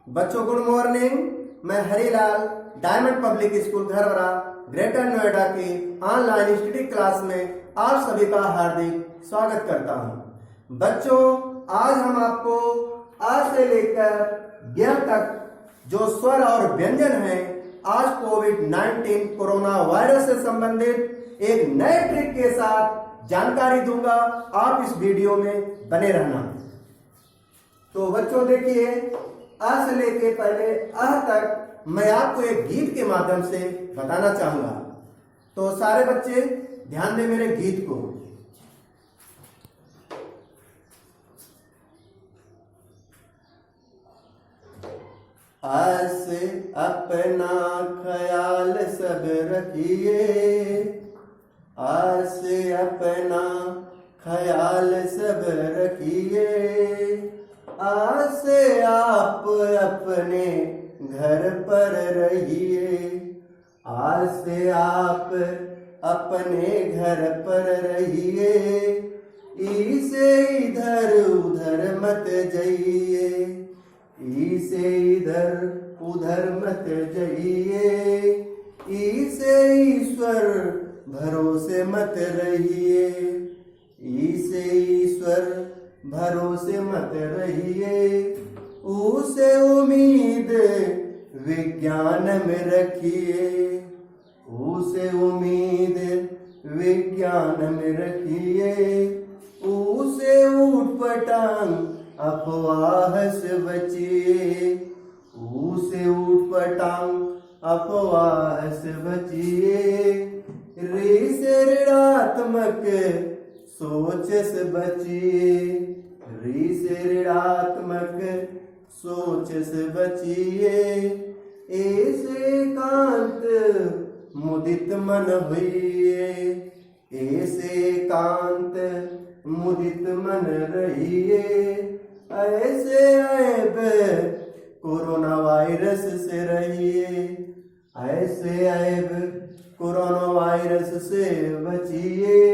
बच्चों good morning. मैं Harilal Diamond Public School Gharwara Greater Noida की ऑनलाइन स्टडी क्लास में आप सभी का हार्दिक स्वागत करता हूं। बच्चों आज हम आपको आ से लेकर य तक जो स्वर और व्यंजन हैं आज कोविड-19 कोरोना वायरस से संबंधित एक नए ट्रिक के साथ जानकारी दूंगा। आप इस वीडियो में बने रहना। तो बच्चों देखिए, आ से लेके पहले अह तक मैं आपको एक गीत के माध्यम से बताना चाहूंगा। तो सारे बच्चे ध्यान दें मेरे गीत को। आज से अपना ख्याल सब रखिए, आज से अपना ख्याल सब रखिए, आज से आप अपने घर पर रहिए, आज से आप अपने घर पर रहिए, इसे इधर उधर मत जाइए, इसे इधर उधर मत जाइए, इसे ईश्वर भरोसे मत रहिए, इसे ईश्वर भरोसे मत रहिए, उसे उम्मीद विज्ञान में रखिए, उसे उम्मीद विज्ञान में रखिए, उसे ऊटपटांग अफवाह से बचिए, उसे ऊटपटांग अफवाह से बचिए, से ऋणात्मक सोच से बचिए, से ऋणात्मक सोच से बचिए, ऐसे एकांत मुदित मन हुइए, ऐसे एकांत मुदित मन रहिए, ऐसे ऐब कोरोना वायरस से रहिए, ऐसे ऐब कोरोना वायरस से बचिए,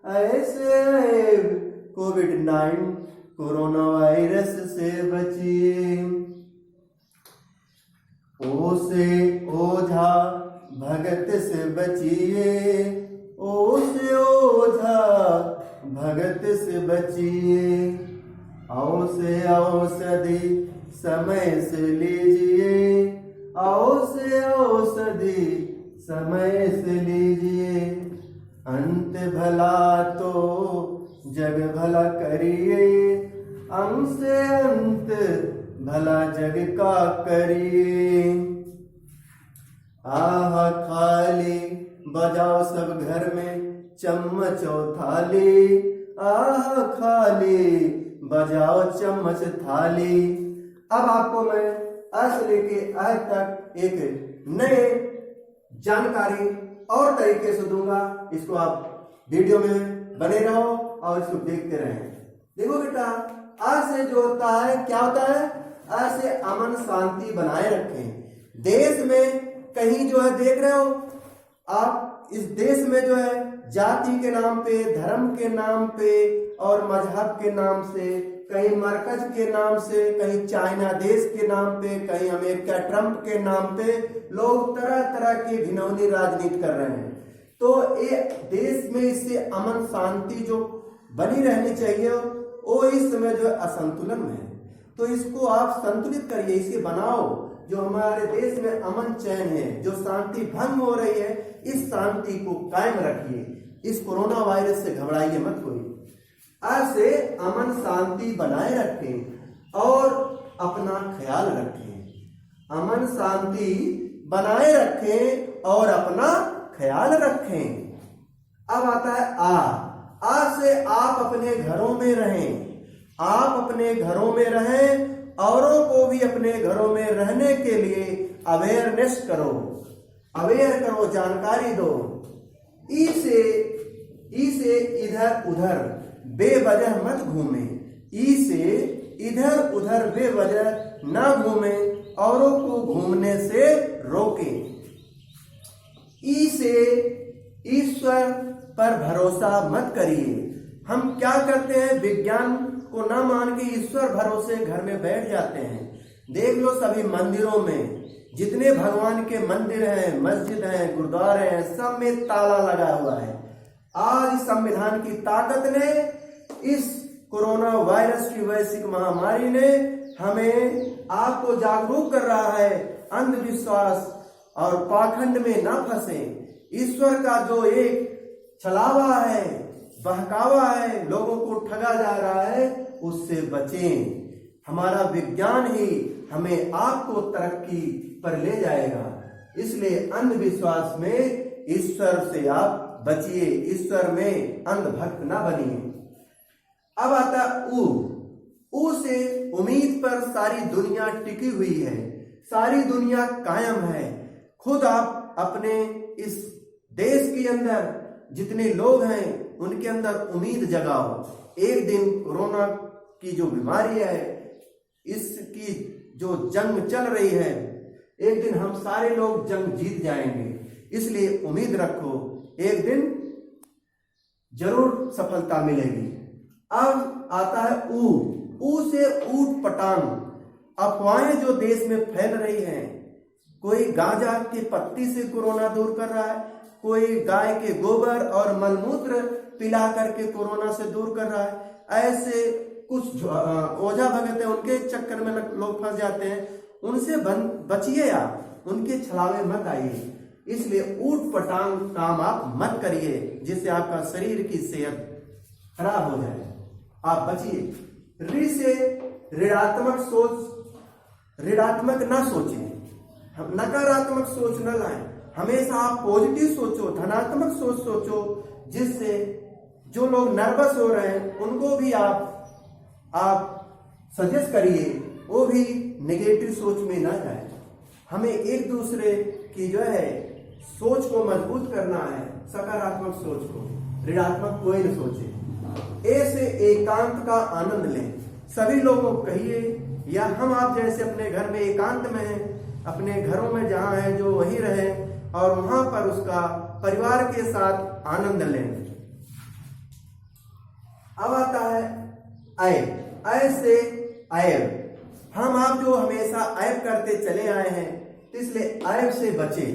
ऐसे ऐब कोविड-19 कोरोना वायरस से बचिए। ओ से ओझा भगत से बचिए, ओ से ओझा भगत से बचिए, औ से औषधि समय से लीजिए, औ से औषधि समय से लीजिए, अंत भला तो जग भला करिए, अंत से अंत भला जग का करिए। आह खाली बजाओ सब घर में चम्मच और थाली, आह खाली बजाओ चम्मच थाली। अब आपको मैं अ से लेके आज तक एक नए जानकारी और तरीके से दूंगा। इसको आप वीडियो में बने रहो और इसको देखते रहें। देखो बेटा, आ से जो होता है क्या होता है? आ से अमन शांति बनाए रखें। देश में कहीं जो है देख रहे हो आप, इस देश में जो है जाति के नाम पे, धर्म के नाम पे और मजहब के नाम से, कहीं मरकज के नाम से, कहीं चाइना देश के नाम पे, कहीं अमेरिका ट्रंप के नाम पे लोग तरह तरह की घिनौनी राजनीति कर रहे हैं। तो ये देश में इससे अमन शांति जो बनी रहनी चाहिए वो इस समय जो है असंतुलन में है। तो इसको आप संतुलित करिए, इसे बनाओ। जो हमारे देश में अमन चैन है, जो शांति भंग हो रही है, इस शांति को कायम रखिए। इस कोरोना वायरस से घबराइए मत कोई। आज से अमन शांति बनाए रखें और अपना ख्याल रखें। अमन शांति बनाए रखें और अपना ख्याल रखें। अब आता है आ से आप अपने घरों में रहें। आप अपने घरों में रहें, औरों को भी अपने घरों में रहने के लिए अवेयरनेस करो, अवेयर करो, जानकारी दो। ई से इधर उधर बेवजह मत घूमे, ई से इधर उधर बेवजह ना घूमे, औरों को घूमने से रोके। ई से ईश्वर पर भरोसा मत करिए। हम क्या करते हैं, विज्ञान को ना मान के ईश्वर भरोसे घर में बैठ जाते हैं। देख लो सभी मंदिरों में जितने भगवान के मंदिर हैं, मस्जिद हैं, गुरुद्वारे हैं, सब में ताला लगा हुआ है। आज संविधान की ताकत ने, इस कोरोना वायरस की वैश्विक महामारी ने हमें आपको जागरूक कर रहा है। अंधविश्वास और पाखंड में ना फंसे। ईश्वर का जो एक छलावा है, बहकावा है, लोगों को ठगा जा रहा है, उससे बचें। हमारा विज्ञान ही हमें आपको तरक्की पर ले जाएगा। इसलिए अंधविश्वास में ईश्वर से आप बचिए, ईश्वर में अंधभक्त ना बनिए। अब आता ऊ से उम्मीद पर सारी दुनिया टिकी हुई है, सारी दुनिया कायम है। खुद आप अपने इस देश के अंदर जितने लोग हैं उनके अंदर उम्मीद जगाओ। एक दिन कोरोना की जो बीमारी है, इसकी जो जंग चल रही है, एक दिन हम सारे लोग जंग जीत जाएंगे। इसलिए उम्मीद रखो, एक दिन जरूर सफलता मिलेगी। अब आता है ऊ से ऊट पटांग। अफवाहें जो देश में फैल रही हैं, कोई गांजा की पत्ती से कोरोना दूर कर रहा है, कोई गाय के गोबर और मलमूत्र पिला करके कोरोना से दूर कर रहा है। ऐसे कुछ ओझा भगत है, उनके चक्कर में लोग फंस जाते हैं। उनसे बचिए, आप उनके छलावे मत आइए। इसलिए ऊट पटांग काम आप मत करिए, जिससे आपका शरीर की सेहत खराब हो जाए। आप बचिए। ऋ से ऋणात्मक सोच, ऋणात्मक ना सोचें, नकारात्मक सोच न लाएं। हमेशा आप पॉजिटिव सोचो, धनात्मक सोच सोचो, जिससे जो लोग नर्वस हो रहे हैं उनको भी आप सजेस्ट करिए, वो भी नेगेटिव सोच में ना जाए। हमें एक दूसरे की जो है सोच को मजबूत करना है, सकारात्मक सोच को, ऋणात्मक कोई न सोचे। ए से एकांत का आनंद लें। सभी लोगों को कहिए, या हम आप जैसे अपने घर में एकांत में हैं, अपने घरों में जहां हैं जो वहीं रहें और वहां पर उसका परिवार के साथ आनंद लें। अब आता है ऐब। ऐसे ऐब, हम आप जो हमेशा ऐब करते चले आए हैं, इसलिए ऐब से बचे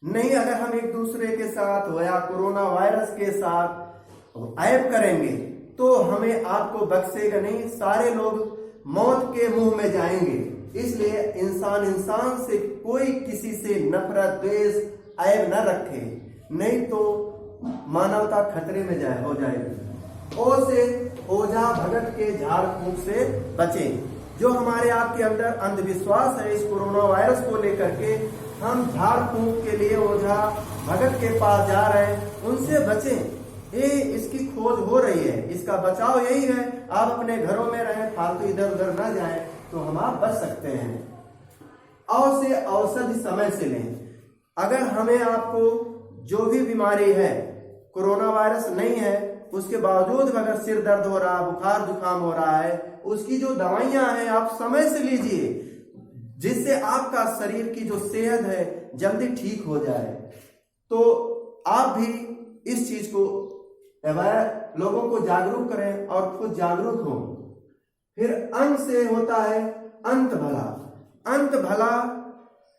नहीं। अगर हम एक दूसरे के साथ या कोरोना वायरस के साथ ऐब करेंगे तो हमें आपको बख्शेगा नहीं, सारे लोग मौत के मुंह में जाएंगे। इसलिए इंसान से कोई किसी से नफरत, द्वेष, ऐब न रखे, नहीं तो मानवता खतरे में हो जाएगी। ओ से ओझा भगत के झाड़ फूंक से बचें। जो हमारे आपके अंदर अंधविश्वास है इस कोरोना वायरस को लेकर के, हम झाड़ फूंक के लिए ओझा भगत के पास जा रहे हैं, उनसे बचें। ये इसकी खोज हो रही है, इसका बचाव यही है, आप अपने घरों में रहें, फालतू इधर उधर न जाएं, तो हम आप बच सकते हैं। औ से औषधि समय से लें। अगर हमें आपको जो भी बीमारी है, कोरोना वायरस नहीं है, उसके बावजूद अगर सिर दर्द हो रहा, बुखार जुकाम हो रहा है, उसकी जो दवाइयां हैं आप समय से लीजिए, जिससे आपका शरीर की जो सेहत है जल्दी ठीक हो जाए। तो आप भी इस चीज को लोगों को जागरूक करें और खुद जागरूक हो। फिर अंत से होता है अंत भला। अंत भला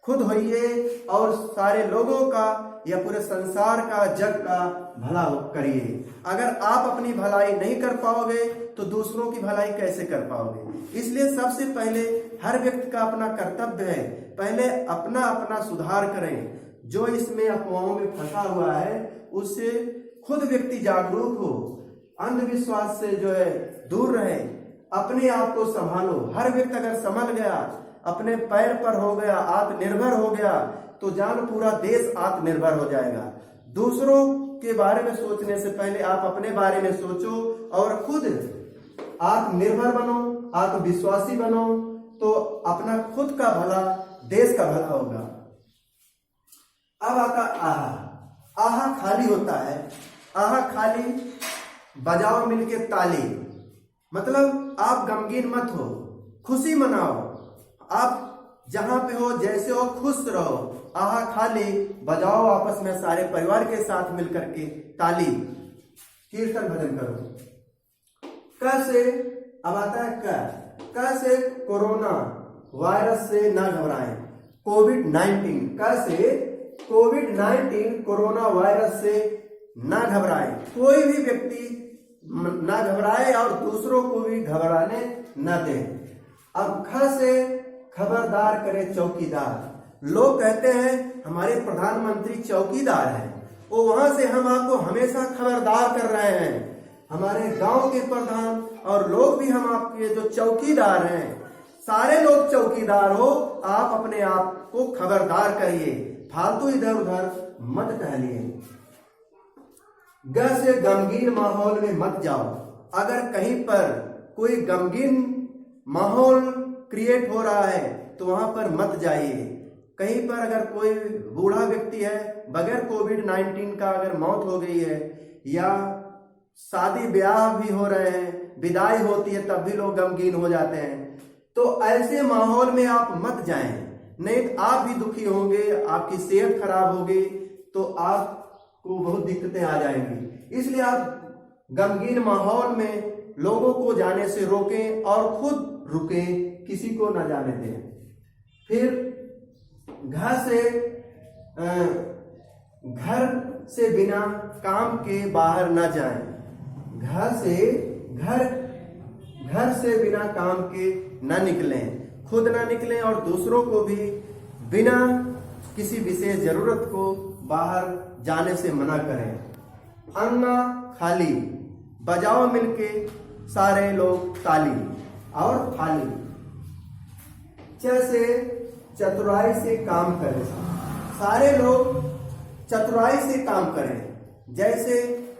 खुद होइए और सारे लोगों का या पूरे संसार का, जग का भला करिए। अगर आप अपनी भलाई नहीं कर पाओगे तो दूसरों की भलाई कैसे कर पाओगे। इसलिए सबसे पहले हर व्यक्ति का अपना कर्तव्य है, पहले अपना अपना सुधार करें। जो इसमें अफवाहों में फंसा हुआ है उससे खुद व्यक्ति जागरूक हो, अंधविश्वास से जो है दूर रहे, अपने आप को संभालो। हर व्यक्ति अगर संभल गया, अपने पैर पर हो गया, आत्मनिर्भर हो गया, तो जान पूरा देश आत्मनिर्भर हो जाएगा। दूसरों के बारे में सोचने से पहले आप अपने बारे में सोचो और खुद आत्मनिर्भर बनो, आत्मविश्वासी बनो, तो अपना खुद का भला, देश का भला होगा। अब आता आहा। आहा खाली होता है। आहा खाली, बजाओ मिलके ताली। मतलब आप गमगीन मत हो, खुशी मनाओ। आप जहां पे हो, जैसे हो, खुश रहो। आहा खाली, बजाओ आपस में सारे परिवार के साथ मिलकर के ताली, कीर्तन भजन करो। क से अब आता है क से कोरोना। वायरस से ना घबराएं। कोविड-19 कैसे? कोविड-19 कोरोना वायरस से ना घबराएं। कोई भी व्यक्ति ना घबराए और दूसरों को भी घबराने न दें। अब घर से खबरदार करें चौकीदार। लोग कहते हैं हमारे प्रधानमंत्री चौकीदार हैं, वो वहां से हम आपको हमेशा खबरदार कर रहे हैं। हमारे गांव के प्रधान और लोग भी हम आपके जो चौकीदार हैं, सारे लोग चौकीदार हो। आप अपने आप को खबरदार करिए, फालतू इधर उधर मत टहलिए। घर से गमगीन माहौल में मत जाओ। अगर कहीं पर कोई गमगीन माहौल क्रिएट हो रहा है तो वहां पर मत जाइए। कहीं पर अगर कोई बूढ़ा व्यक्ति है, बगैर कोविड-19 का अगर मौत हो गई है, या शादी ब्याह भी हो रहे हैं, विदाई होती है, तब भी लोग गमगीन हो जाते हैं, तो ऐसे माहौल में आप मत जाएं। नहीं तो आप भी दुखी होंगे, आपकी सेहत खराब होगी, तो आपको बहुत दिक्कतें आ जाएंगी। इसलिए आप गमगीन माहौल में लोगों को जाने से रोकें और खुद रुकें, किसी को न जाने दें। फिर घर से बिना काम के बाहर न जाएं। घर से बिना काम के न निकलें, खुद न निकलें और दूसरों को भी बिना किसी विशेष जरूरत को बाहर जाने से मना करें। अंगा खाली, बजाओ मिलके सारे लोग ताली और थाली। जैसे चतुराई से काम करें, सारे लोग चतुराई से काम करें। जैसे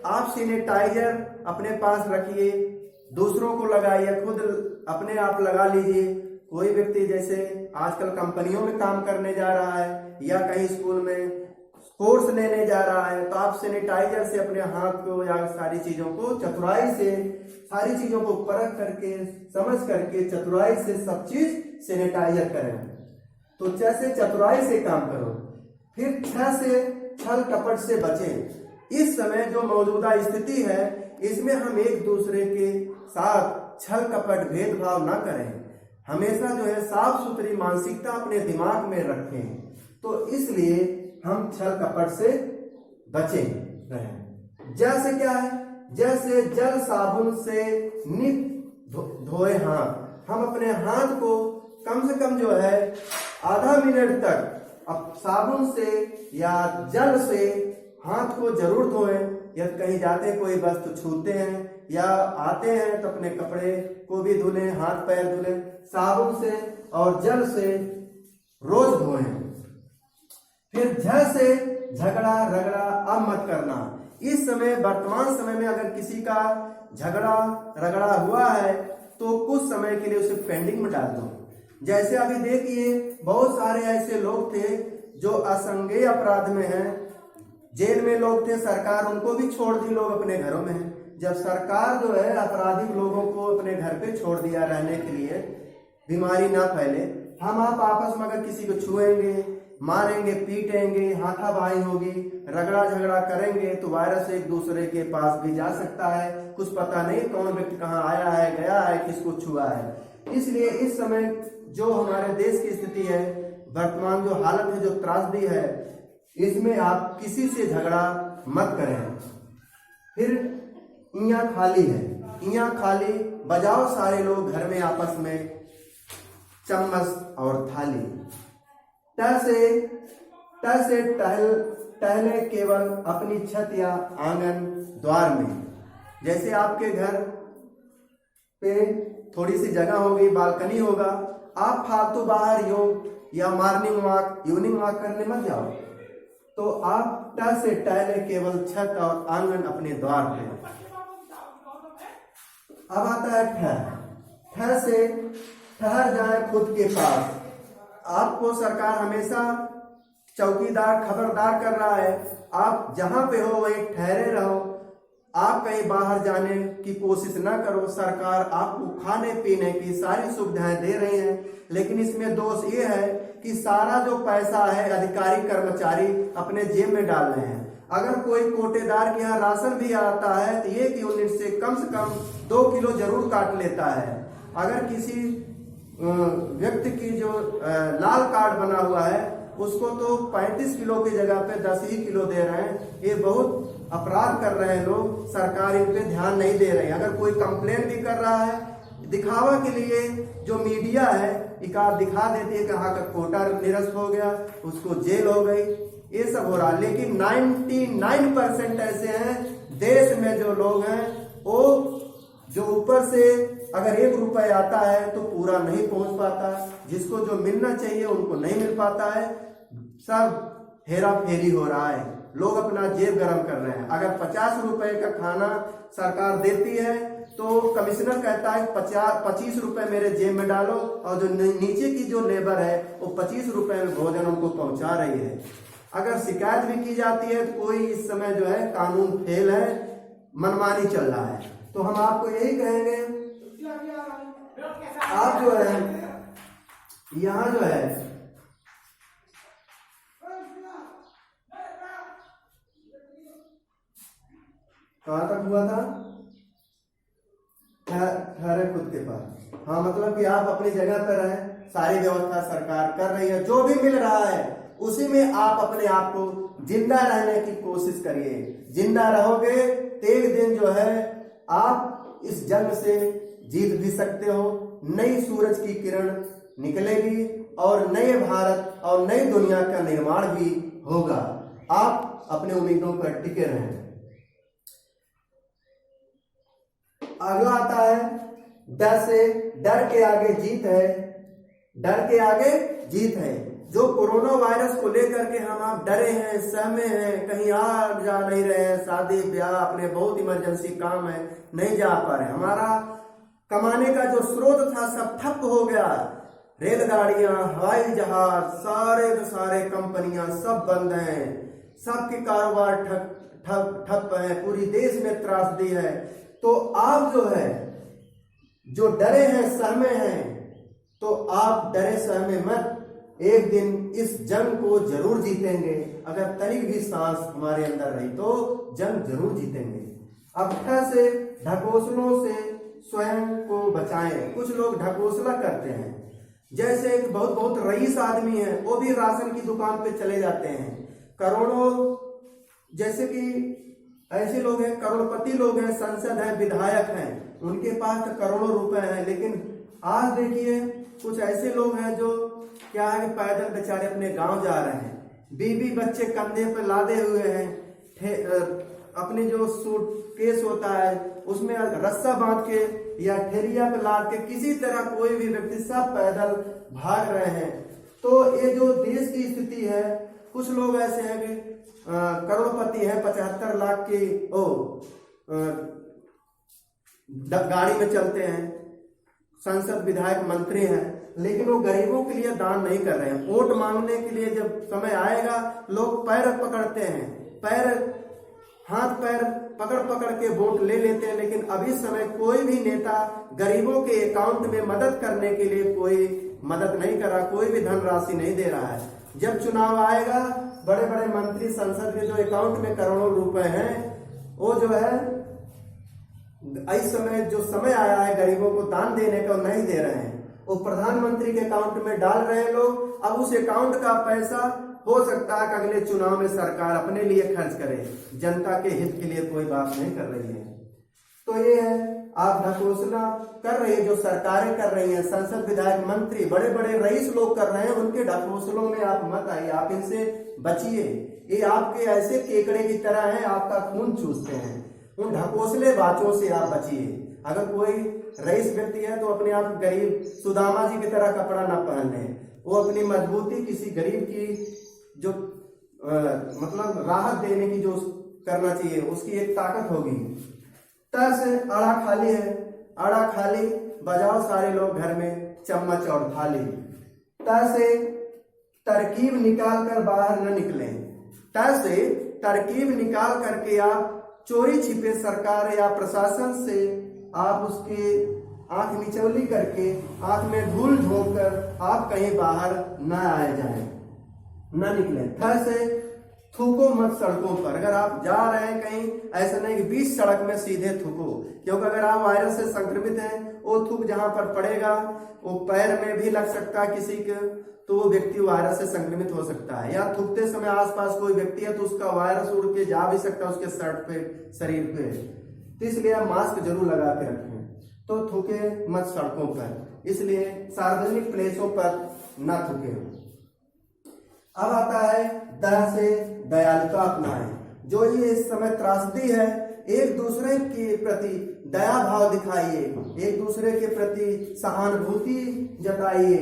आप सैनिटाइजर अपने पास रखिए, दूसरों को लगाइए, खुद अपने आप लगा लीजिए। कोई व्यक्ति जैसे आजकल कंपनियों में काम करने जा रहा है या कहीं स्कूल में कोर्स लेने जा रहा है, तो आप सैनिटाइजर से अपने हाथ को या सारी चीजों को चतुराई से, सारी चीजों को परख करके, समझ करके चतुराई से सब चीज सैनिटाइजर करें। तो जैसे चतुराई से काम करो। फिर छल कपट से बचें। इस समय जो मौजूदा स्थिति है, इसमें हम एक दूसरे के साथ छल कपट भेदभाव ना करें। हमेशा जो है साफ सुथरी मानसिकता अपने दिमाग में रखें। तो इसलिए हम छल कपट से बचें रहें। जैसे क्या है? जैसे जल साबुन से नित धोए हाथ। हम अपने हाथ को कम से कम जो है आधा मिनट तक अब साबुन से या जल से हाथ को जरूर धोएं। या कहीं जाते कोई वस्तु छूते हैं या आते हैं तो अपने कपड़े को भी धुलें, हाथ पैर धुलें, साबुन से और जल से रोज धोएं। फिर से झगड़ा रगड़ा अब मत करना। इस समय वर्तमान समय में अगर किसी का झगड़ा रगड़ा हुआ है तो कुछ समय के लिए उसे पेंडिंग में डाल दो। जैसे अभी देखिए बहुत सारे ऐसे लोग थे जो असंज्ञेय अपराध में हैं, जेल में लोग थे, सरकार उनको भी छोड़ दी, लोग अपने घरों में हैं। जब सरकार जो है अपराधी लोगों को अपने घर पे छोड़ दिया रहने के लिए, बीमारी ना फैले, हम आप आपस में अगर किसी को छुएंगे, मारेंगे, पीटेंगे, हाथापाई होगी, रगड़ा झगड़ा करेंगे तो वायरस एक दूसरे के पास भी जा सकता है। कुछ पता नहीं कौन व्यक्ति कहाँ आया है, गया है, किसको छुआ है। इसलिए इस समय जो हमारे देश की स्थिति है, वर्तमान जो हालत है, जो त्रासदी है, इसमें आप किसी से झगड़ा मत करें। फिर इयां खाली है, इयां खाली बजाओ सारे लोग घर में आपस में चम्मच और थाली। टसे टहले केवल अपनी छत या आंगन द्वार में। जैसे आपके घर पे थोड़ी सी जगह होगी, बालकनी होगा, आप फालतू बाहर योग या मॉर्निंग वॉक, इवनिंग वॉक करने मत जाओ। तो आप टसे टहले केवल छत और आंगन अपने द्वार पे। अब आता है ठहर से ठहर जाए खुद के पास। आपको सरकार हमेशा चौकीदार खबरदार कर रहा है, आप जहां पे हो वहीं ठहरे रहो। आप कहीं बाहर जाने की कोशिश ना करो। सरकार आपको खाने पीने की सारी सुविधाएं दे रही है, लेकिन इसमें दोष ये है कि सारा जो पैसा है अधिकारी कर्मचारी अपने जेब में डाल रहे हैं। अगर कोई कोटेदार के यहाँ राशन भी आता है तो एक यूनिट से कम 2 किलो जरूर काट लेता है। अगर किसी व्यक्ति की जो लाल कार्ड बना हुआ है उसको तो 35 किलो की जगह पे 10 ही किलो दे रहे हैं। ये बहुत अपराध कर रहे हैं लोग, सरकार इन पे ध्यान नहीं दे रही। अगर कोई कंप्लेन भी कर रहा है, दिखावा के लिए जो मीडिया है एक आध दिखा देती है कि हाँ का कोटा निरस्त हो गया, उसको जेल हो गई, ये सब हो रहा है। लेकिन 99% ऐसे हैं देश में जो लोग हैं वो जो ऊपर से अगर 1 रुपया आता है तो पूरा नहीं पहुंच पाता, जिसको जो मिलना चाहिए उनको नहीं मिल पाता है, सब हेरा फेरी हो रहा है, लोग अपना जेब गरम कर रहे हैं। अगर 50 रुपए का खाना सरकार देती है तो कमिश्नर कहता है 25 रुपए मेरे जेब में डालो, और जो नीचे की जो लेबर है वो 25 रुपए में भोजन उनको पहुंचा रही है। अगर शिकायत भी की जाती है तो कोई इस समय जो है कानून फेल है, मनमानी चल रहा है। तो हम आपको यही कहेंगे, आप जो है यहाँ जो है कहाँ तक हुआ था, ठहरे खुद के पास। हाँ, मतलब कि आप अपनी जगह पर रहें, सारी व्यवस्था सरकार कर रही है, जो भी मिल रहा है उसी में आप अपने आप को जिंदा रहने की कोशिश करिए। जिंदा रहोगे तो एक दिन जो है आप इस जंग से जीत भी सकते हो। नई सूरज की किरण निकलेगी और नए भारत और नई दुनिया का निर्माण भी होगा। आप अपने उम्मीदों पर टिके रहें। अगला आता है डर से, डर के आगे जीत है, डर के आगे जीत है। जो कोरोना वायरस को लेकर के हम आप डरे हैं, सहमे हैं, कहीं आ जा नहीं रहे हैं, शादी ब्याह अपने बहुत इमरजेंसी काम है नहीं जा पा रहे, हमारा कमाने का जो स्रोत था सब ठप हो गया, रेलगाड़ियां, हवाई जहाज, सारे के सारे कंपनियां सब बंद हैं, सबके कारोबार ठप है, पूरी देश में त्रासदी है। तो आप जो है जो डरे हैं, सहमे हैं, तो आप डरे सहमे मत, एक दिन इस जंग को जरूर जीतेंगे। अगर तनिक भी सांस हमारे अंदर रही तो जंग जरूर जीतेंगे। अब से ढकोसलों से स्वयं को बचाएं। कुछ लोग ढकोसला करते हैं, जैसे एक बहुत रईस आदमी है वो भी राशन की दुकान पे चले जाते हैं, करोड़ों, जैसे कि ऐसे लोग हैं, करोड़पति लोग हैं, संसद है, विधायक हैं, उनके पास तो करोड़ों रुपए हैं। लेकिन आज देखिए कुछ ऐसे लोग हैं जो क्या है कि पैदल बेचारे अपने गांव जा रहे हैं, बीवी बच्चे कंधे पर लादे हुए हैं, अपने जो सूटकेस होता है उसमें रस्सा बांध के या ठेलिया पे लाद के किसी तरह कोई भी व्यक्ति सब पैदल भाग रहे हैं। तो ये जो देश की स्थिति है, कुछ लोग ऐसे हैं कि करोड़पति हैं, 75 लाख की गाड़ी में चलते हैं, संसद विधायक मंत्री हैं, लेकिन वो गरीबों के लिए दान नहीं कर रहे हैं। वोट मांगने के लिए जब समय आएगा लोग पैर पकड़ते हैं, हाथ पैर पकड़ के वोट ले लेते हैं, लेकिन अभी समय कोई भी नेता गरीबों के अकाउंट में मदद करने के लिए कोई मदद नहीं कर रहा, कोई भी धनराशि नहीं दे रहा है। जब चुनाव आएगा बड़े बड़े मंत्री संसद के जो अकाउंट में करोड़ों रुपए हैं वो जो है इस समय जो समय आया है गरीबों को दान देने का नहीं दे रहे हैं, वो प्रधानमंत्री के अकाउंट में डाल रहे हैं लोग। अब उस अकाउंट का पैसा हो सकता है कि अगले चुनाव में सरकार अपने लिए खर्च करे, जनता के हित के लिए कोई बात नहीं कर रही है। तो ये है, आप ढकोसला कर रही है, जो सरकारें कर रही हैं, संसद विधायक मंत्री बड़े बड़े रईस लोग कर रहे हैं, उनके ढकोसलों में आप मत आइए, आप इनसे बचिए। ये आपके ऐसे केकड़े की तरह हैं, आपका खून चूसते हैं, उन ढकोसले बातों से आप बचिए। अगर कोई रईस व्यक्ति है तो अपने आप गरीब सुदामा जी की तरह कपड़ा ना पहने, वो अपनी मजबूती किसी गरीब की जो मतलब राहत देने की जो करना चाहिए, उसकी एक ताकत होगी। तर से आड़ा खाली है, आड़ा खाली बजाओ सारे लोग घर में चम्मच और थाली। तर से तरकीब निकाल कर बाहर न निकले, तर से तरकीब निकाल करके आप चोरी छिपे सरकार या प्रशासन से आप उसके आंख मिचौली करके आंख में धूल झोंक कर आप कहीं बाहर न आए जाएं, न निकले। थर से थूको मत सड़कों पर। अगर आप जा रहे हैं कहीं, ऐसा नहीं कि बीच सड़क में सीधे थूको, क्योंकि अगर आप वायरस से संक्रमित हैं वो थूक जहां पर पड़ेगा वो पैर में भी लग सकता है किसी के, तो वो व्यक्ति वायरस से संक्रमित हो सकता है। या थूकते समय आसपास कोई व्यक्ति है तो उसका वायरस उड़ के जा भी सकता है उसके शर्ट पे, शरीर पे। तो इसलिए आप मास्क जरूर लगा के रखें। तो थूके मत सड़कों पर, इसलिए सार्वजनिक प्लेसों पर ना थूके। अब आता है दया से दयालुता अपनाएं। जो ये इस समय त्रासदी है, एक दूसरे के प्रति दया भाव दिखाइए, एक दूसरे के प्रति सहानुभूति जताइए,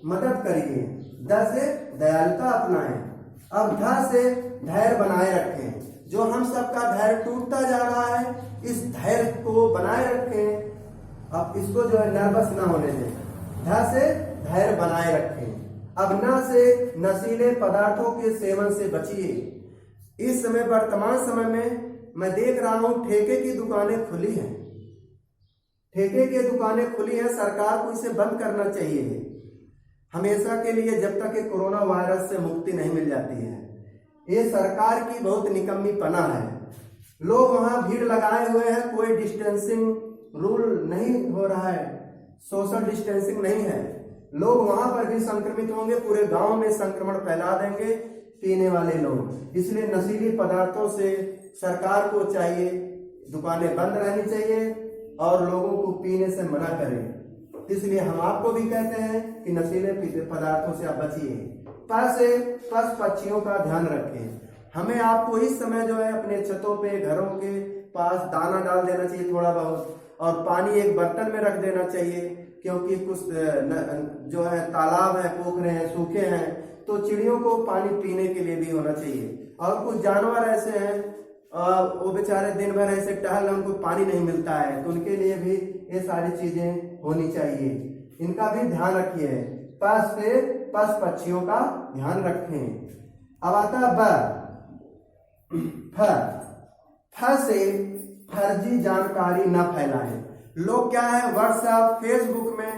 मदद करिए। द से दयालुता अपनाएं। अब ध से धैर्य बनाए रखें। जो हम सबका धैर्य टूटता जा रहा है, इस धैर्य को बनाए रखें। अब इसको जो है नर्वस ना होने दें। ध से धैर्य बनाए रखें। अब न से नशीले पदार्थों के सेवन से बचिए। इस समय वर्तमान समय में मैं देख रहा हूं ठेके की दुकानें खुली हैं, ठेके की दुकानें खुली हैं। सरकार को इसे बंद करना चाहिए हमेशा के लिए, जब तक कि कोरोना वायरस से मुक्ति नहीं मिल जाती है। ये सरकार की बहुत निकम्मीपना है। लोग वहां भीड़ लगाए हुए हैं, कोई डिस्टेंसिंग रूल नहीं हो रहा है, सोशल डिस्टेंसिंग नहीं है। लोग वहां पर भी संक्रमित होंगे, पूरे गांव में संक्रमण फैला देंगे पीने वाले लोग। इसलिए नशीली पदार्थों से सरकार को चाहिए दुकानें बंद रहनी चाहिए और लोगों को पीने से मना करें। इसलिए हम आपको भी कहते हैं कि नशीले पदार्थों से आप बचिए। पशु पक्षियों का ध्यान रखें। हमें आपको इस समय जो है अपने छतों पे, घरों के पास दाना डाल देना चाहिए थोड़ा बहुत, और पानी एक बर्तन में रख देना चाहिए, क्योंकि कुछ जो है तालाब है, पोखरे हैं, सूखे हैं, तो चिड़ियों को पानी पीने के लिए भी होना चाहिए। और कुछ जानवर ऐसे हैं वो बेचारे दिन भर ऐसे टहल रहे, उनको पानी नहीं मिलता है, तो उनके लिए भी ये सारी चीजें होनी चाहिए। इनका भी ध्यान रखिए। पशु पक्षियों का ध्यान रखें। अब आता है फ से फर्जी जानकारी न फैलाएं। लोग क्या है व्हाट्सएप, फेसबुक में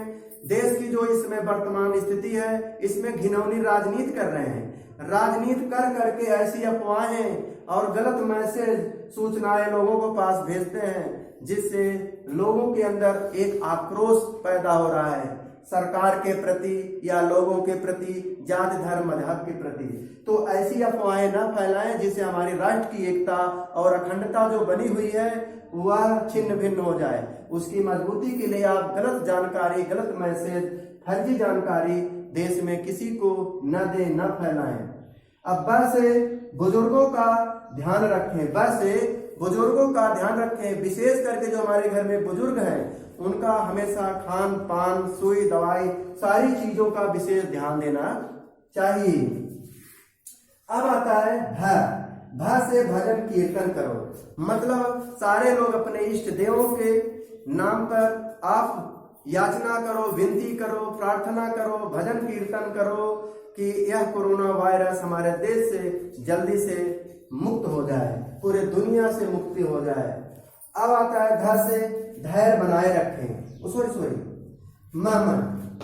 देश की जो इसमें वर्तमान स्थिति है, इसमें घिनौनी राजनीति कर रहे हैं। राजनीति कर करके ऐसी अफवाहें और गलत मैसेज, सूचनाएं लोगों को पास भेजते हैं, जिससे लोगों के अंदर एक आक्रोश पैदा हो रहा है सरकार के प्रति या लोगों के प्रति, जाति धर्म मजहब के प्रति। तो ऐसी अफवाहें न फैलाएं जिससे हमारी राष्ट्र की एकता और अखंडता जो बनी हुई है वह छिन्न भिन्न हो जाए। उसकी मजबूती के लिए आप गलत जानकारी, गलत मैसेज, फर्जी जानकारी देश में किसी को न दें, न फैलाएं। अब ब से बुजुर्गों का ध्यान रखें। ब से बुजुर्गों का ध्यान रखें। विशेष करके जो हमारे घर में बुजुर्ग हैं उनका हमेशा खान पान, सुई दवाई, सारी चीजों का विशेष ध्यान देना चाहिए। अब आता है भ से भजन कीर्तन करो। मतलब सारे लोग अपने इष्ट देवों के नाम पर आप याचना करो, विनती करो, प्रार्थना करो, भजन कीर्तन करो कि यह कोरोना वायरस हमारे देश से जल्दी से मुक्त हो जाए, पूरे दुनिया से मुक्ति हो जाए। अब आता है ध से धैर्य बनाए रखें।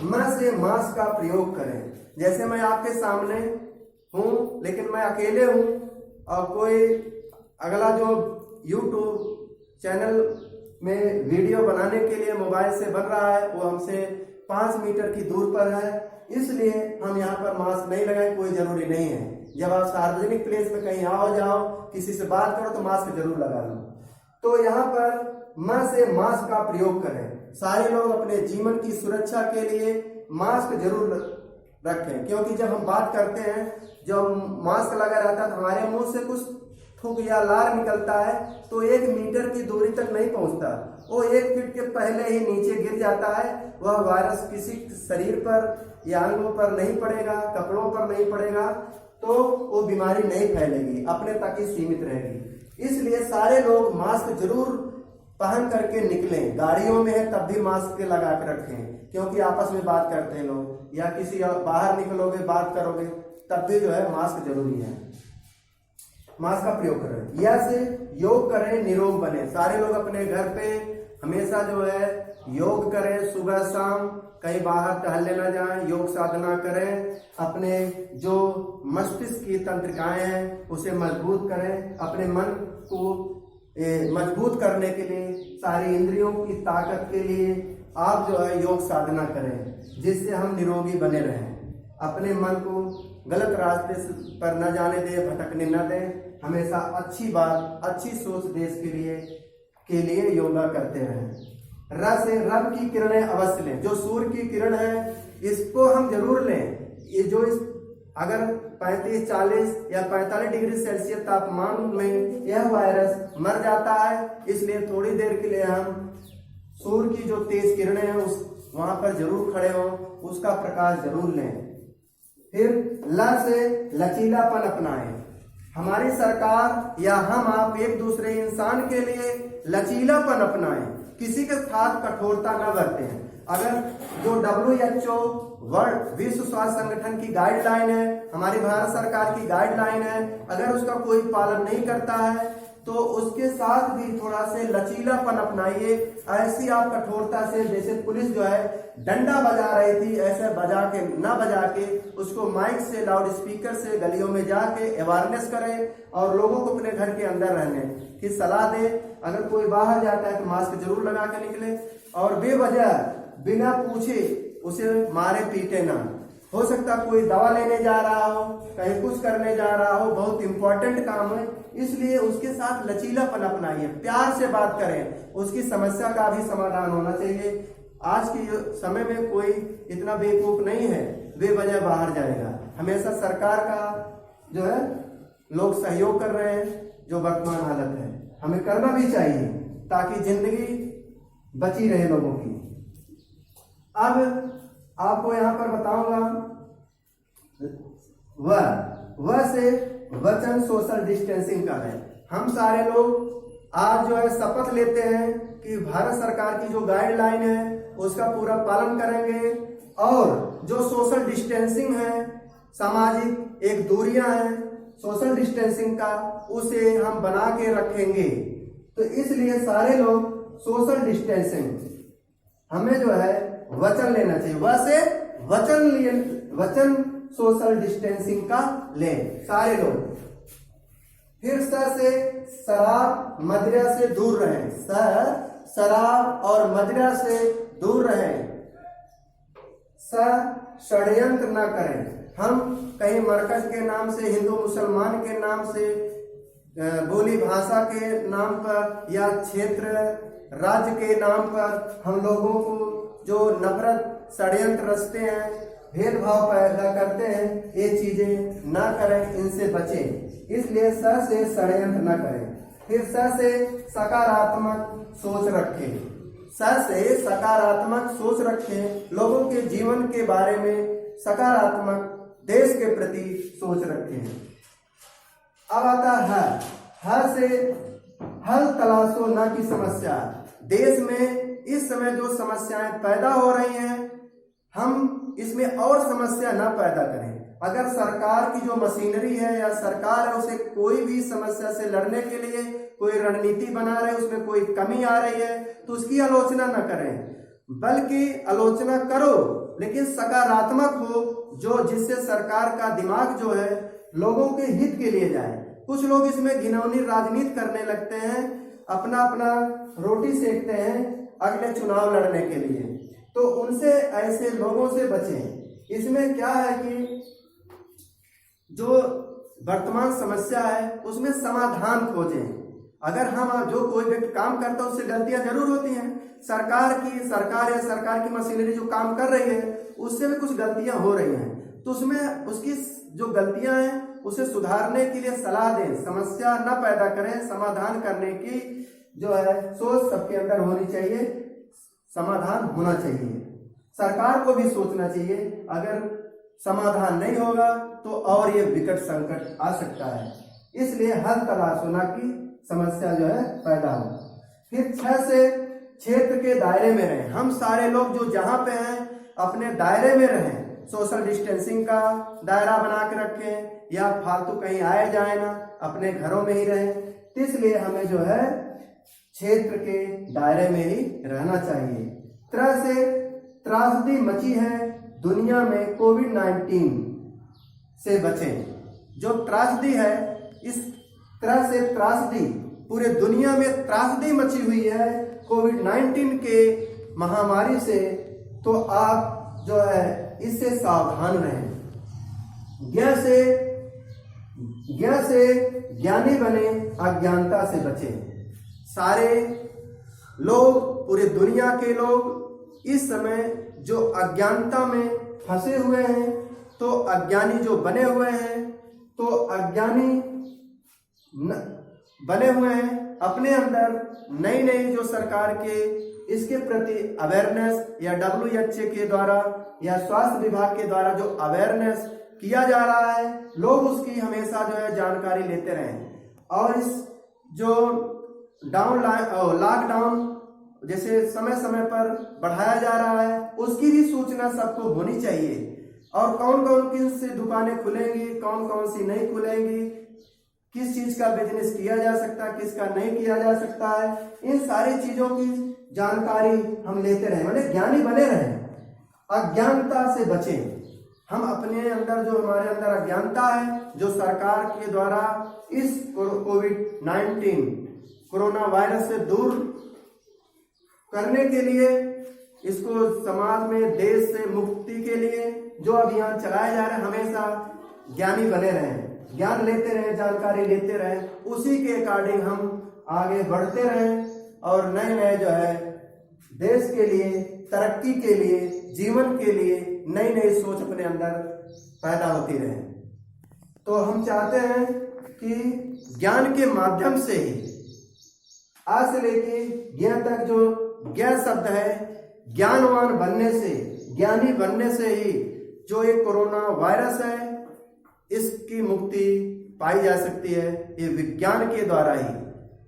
म से मास्क का प्रयोग करें। जैसे मैं आपके सामने हूं, लेकिन मैं अकेले हूं और कोई अगला जो YouTube चैनल में वीडियो बनाने के लिए मोबाइल से बन रहा है वो हमसे 5 मीटर की दूर पर है, इसलिए हम यहाँ पर मास्क नहीं लगाएं, कोई जरूरी नहीं है। जब आप सार्वजनिक प्लेस में कहीं आओ जाओ, किसी से बात करो तो मास्क जरूर लगा लो। तो यहाँ पर म से मास्क का प्रयोग करें। सारे लोग अपने जीवन की सुरक्षा के लिए मास्क जरूर रखें, क्योंकि जब हम बात करते हैं, जब मास्क लगा रहता है तो हमारे मुंह से कुछ थूक या लार निकलता है तो 1 मीटर की दूरी तक नहीं पहुंचता, वो 1 फीट के पहले ही नीचे गिर जाता है। वह वायरस किसी शरीर पर या अंगों पर नहीं पड़ेगा, कपड़ों पर नहीं पड़ेगा, तो वो बीमारी नहीं फैलेगी, अपने तक ही सीमित रहेगी। इसलिए सारे लोग मास्क जरूर पहन करके निकलें। गाड़ियों में है तब भी मास्क लगा के रखें, क्योंकि आपस में बात करते हैं लोग, या किसी बाहर निकलोगे बात करोगे तब भी जो है मास्क जरूरी है। मास्क का प्रयोग करें। या से योग करें, निरोग बने। सारे लोग अपने घर पे हमेशा जो है योग करें, सुबह शाम कहीं बाहर टहलने न जाएं, योग साधना करें। अपने जो मस्तिष्क की तंत्रिकाएं हैं उसे मजबूत करें। अपने मन को मजबूत करने के लिए, सारी इंद्रियों की ताकत के लिए आप जो है योग साधना करें, जिससे हम निरोगी बने रहें, अपने मन को गलत रास्ते पर न जाने दें, भटकने न दें। हमेशा अच्छी बात, अच्छी सोच देश के लिए योगा करते रहें। र से रब की किरणें अवश्य लें, जो सूर्य की किरण है इसको हम जरूर लें। ये जो अगर 35, 40 या 45 डिग्री सेल्सियस तापमान में यह वायरस मर जाता है, इसलिए थोड़ी देर के लिए हम सूर्य की जो तेज किरणें हैं वहां पर जरूर खड़े हो, उसका प्रकाश जरूर लें। फिर ल से लचीलापन अपनाएं। हमारी सरकार या हम आप एक दूसरे इंसान के लिए लचीलापन अपनाएं, किसी के साथ कठोरता न बरतें। अगर जो WHO वर्ल्ड विश्व स्वास्थ्य संगठन की गाइडलाइन है, हमारी भारत सरकार की गाइडलाइन है, अगर उसका कोई पालन नहीं करता है तो उसके साथ भी थोड़ा से लचीलापन अपनाइए। ऐसी आप कठोरता से, जैसे पुलिस जो है डंडा बजा रही थी, ऐसे बजा के उसको माइक से, लाउड स्पीकर से गलियों में जाके अवेयरनेस करें और लोगों को अपने घर के अंदर रहने की सलाह दे। अगर कोई बाहर जाता है तो मास्क जरूर लगा के निकले और बेवजह बिना पूछे उसे मारे पीटे ना। हो सकता कोई दवा लेने जा रहा हो, कहीं कुछ करने जा रहा हो, बहुत इंपॉर्टेंट काम है, इसलिए उसके साथ लचीलापन अपनाइए, प्यार से बात करें, उसकी समस्या का भी समाधान होना चाहिए। आज के समय में कोई इतना बेवकूफ नहीं है बेवजह बाहर जाएगा। हमेशा सरकार का जो है लोग सहयोग कर रहे हैं, जो वर्तमान हालत है हमें करना भी चाहिए ताकि जिंदगी बची रहे लोगों की। अब आपको यहाँ पर बताऊंगा वह से वचन सोशल डिस्टेंसिंग का है। हम सारे लोग आज जो है शपथ लेते हैं कि भारत सरकार की जो गाइडलाइन है उसका पूरा पालन करेंगे और जो सोशल डिस्टेंसिंग है, सामाजिक एक दूरियां हैं सोशल डिस्टेंसिंग का, उसे हम बना के रखेंगे। तो इसलिए सारे लोग सोशल डिस्टेंसिंग हमें जो है वचन लेना चाहिए। वैसे वचन सोशल डिस्टेंसिंग का ले सारे लोग। फिर से शराब मदिरा से दूर रहें। शराब और मदिरा से दूर रहें। षड्यंत्र न करें। हम कहीं मरकज के नाम से, हिंदू मुसलमान के नाम से, बोली भाषा के नाम पर या क्षेत्र राज्य के नाम पर हम लोगों को जो नफरत षड्यंत्र रचते हैं, भेदभाव पैदा करते हैं, ये चीजें ना करें, इनसे बचें। इसलिए से षड्यंत्र न करें। फिर से सकारात्मक सोच रखें। से सकारात्मक सोच रखें, लोगों के जीवन के बारे में सकारात्मक, देश के प्रति सोच रखें। अब आता है से हल तलाशो न की समस्या। देश में इस समय जो समस्याएं पैदा हो रही हैं, हम इसमें और समस्या न पैदा करें। अगर सरकार की जो मशीनरी है या सरकार है उसे कोई भी समस्या से लड़ने के लिए कोई रणनीति बना रहे, उसमें कोई कमी आ रही है तो उसकी आलोचना न करें, बल्कि आलोचना करो लेकिन सकारात्मक हो, जो जिससे सरकार का दिमाग जो है लोगों के हित के लिए जाए। कुछ लोग इसमें घिनौनी राजनीति करने लगते हैं, अपना अपना रोटी सेकते हैं अगले चुनाव लड़ने के लिए, तो उनसे, ऐसे लोगों से बचें। इसमें क्या है कि जो वर्तमान समस्या है उसमें समाधान खोजें। अगर हम जो कोई व्यक्ति काम करता है उससे गलतियां जरूर होती हैं, सरकार की मशीनरी जो काम कर रही है उससे भी कुछ गलतियां हो रही हैं, तो उसमें उसकी जो गलतियां हैं उसे सुधारने के लिए सलाह दें। समस्या न पैदा करें, समाधान करने की जो है सोच सबके अंदर होनी चाहिए, समाधान होना चाहिए। सरकार को भी सोचना चाहिए, अगर समाधान नहीं होगा तो और ये विकट संकट आ सकता है। इसलिए हल तलाश होना की समस्या जो है पैदा हो। फिर से क्षेत्र के दायरे में रहें। हम सारे लोग जो जहां पे हैं अपने दायरे में रहें, सोशल डिस्टेंसिंग का दायरा बना के रखें, या फालतू कहीं आए जाए ना, अपने घरों में ही रहें। इसलिए हमें जो है क्षेत्र के दायरे में ही रहना चाहिए। तरह से त्रासदी मची है दुनिया में, कोविड-19 से बचें। जो त्रासदी है, इस तरह से त्रासदी पूरे दुनिया में त्रासदी मची हुई है कोविड-19 के महामारी से, तो आप जो है इससे सावधान रहें। ज्ञ से ज्ञानी बने, अज्ञानता से बचें। सारे लोग, पूरी दुनिया के लोग इस समय जो अज्ञानता में फंसे हुए हैं, तो अज्ञानी जो बने हुए हैं, तो अज्ञानी बने हुए हैं, अपने अंदर नई नई जो सरकार के इसके प्रति अवेयरनेस या WHO के द्वारा या स्वास्थ्य विभाग के द्वारा जो अवेयरनेस किया जा रहा है, लोग उसकी हमेशा जो है जानकारी लेते रहें। और इस जो लॉकडाउन जैसे समय समय पर बढ़ाया जा रहा है, उसकी भी सूचना सबको होनी चाहिए। और कौन कौन किन से दुकानें खुलेंगी, कौन कौन सी नहीं खुलेंगी, किस चीज का बिजनेस किया जा सकता है, किसका नहीं किया जा सकता है, इन सारी चीजों की जानकारी हम लेते रहें, मतलब ज्ञानी बने रहें, अज्ञानता से बचें। हम अपने अंदर जो हमारे अंदर अज्ञानता है, जो सरकार के द्वारा इस कोविड-19 कोरोना वायरस से दूर करने के लिए, इसको समाज में देश से मुक्ति के लिए जो अभियान चलाए जा रहे हैं, हमेशा ज्ञानी बने रहें, ज्ञान लेते रहें, जानकारी लेते रहें, उसी के अकॉर्डिंग हम आगे बढ़ते रहें और नए नए जो है देश के लिए, तरक्की के लिए, जीवन के लिए नई नई सोच अपने अंदर पैदा होती रहे। तो हम चाहते हैं कि ज्ञान के माध्यम से ही, आज से लेके ज्ञ तक, जो ज्ञ शब्द है, ज्ञानवान बनने से, ज्ञानी बनने से ही जो ये कोरोना वायरस है, इसकी मुक्ति पाई जा सकती है। ये विज्ञान के द्वारा ही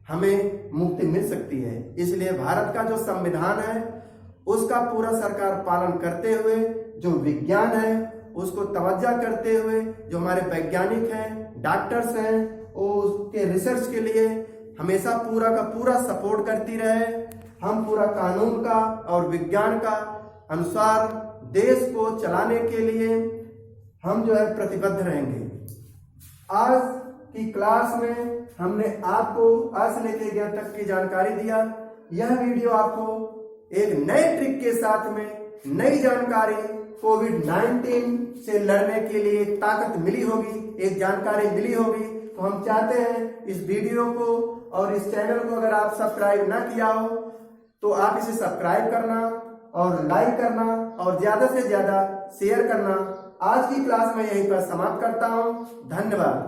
हमें मुक्ति मिल सकती है। इसलिए भारत का जो संविधान है, उसका पूरा सरकार पालन करते हुए, जो विज्ञान है उसको तवज्जो करते हुए, जो हमारे वैज्ञानिक हैं, डॉक्टर्स हैं, वो उसके रिसर्च के लिए हमेशा पूरा का पूरा सपोर्ट करती रहे। हम पूरा कानून का और विज्ञान का अनुसार देश को चलाने के लिए हम जो है प्रतिबद्ध रहेंगे। आज की क्लास में हमने आपको आज से लेकर ज्ञ तक की जानकारी दिया। यह वीडियो आपको एक नए ट्रिक के साथ में नई जानकारी, कोविड-19 से लड़ने के लिए एक ताकत मिली होगी, एक जानकारी मिली होगी। तो हम चाहते हैं इस वीडियो को और इस चैनल को अगर आप सब्सक्राइब ना किया हो, तो आप इसे सब्सक्राइब करना और लाइक करना और ज्यादा से ज्यादा शेयर करना। आज की क्लास में यहीं पर समाप्त करता हूं। धन्यवाद।